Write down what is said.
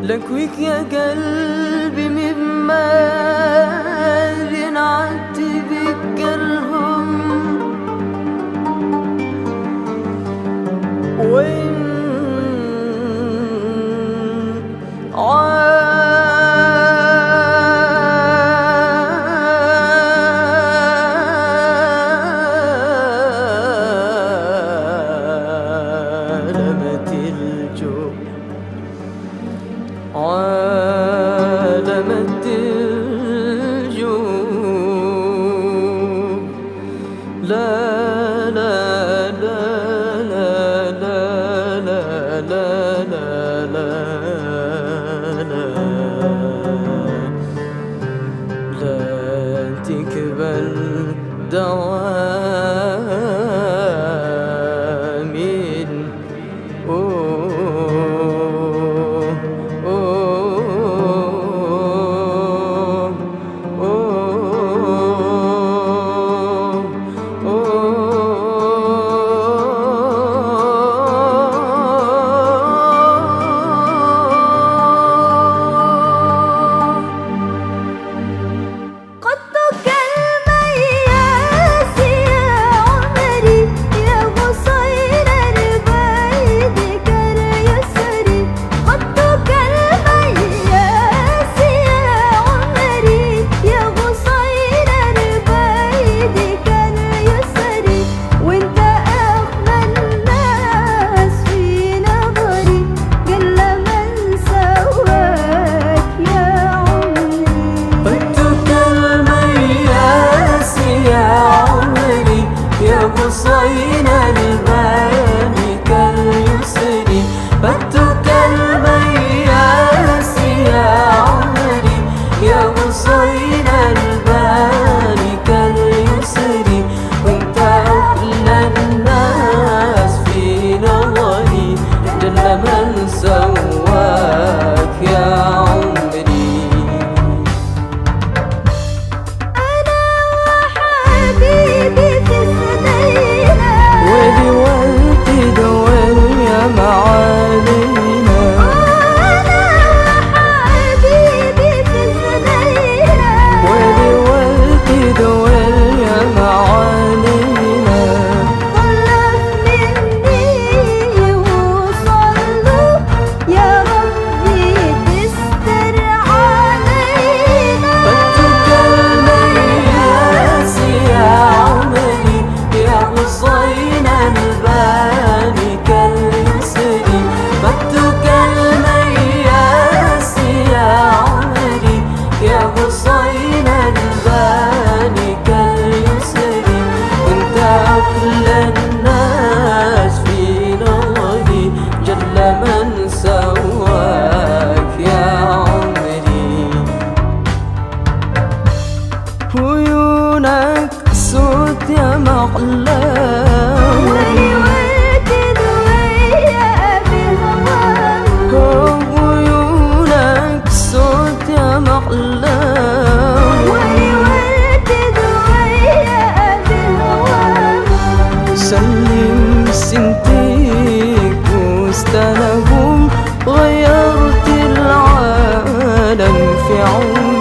لك ويك يا قلبي مما نعتبك كرهم وين عالمت الجوع عالمت الجوع لا لا لا لا لا لا لا لا لا لا لا تقبل دوام صين الباني كاليسر بدك المياس يا عمري يا صين الباني كاليسر وانت أغلى الناس في نظري جل من سواك يا عمري أنا وحبيبي في ودي والتدور يا معالينا أنا وحبيبي في سنينا ودي والتدور يا معالينا طلب مني وصلوا يا ربي تستر علينا بدك المياس يا عمري يا حصين الباني كاليسر بدك المياس يا عمري يا حصين الباني كاليسر وانت أغلى الناس في نظري جل من سواك يا عمري عيونك صوت يا مقلاوي ولورد ويا بهواك عيونك صوت يا مقلاوي ولورد ويا بهواك سلم سنتيك وستلهم غيرت العالم في عمري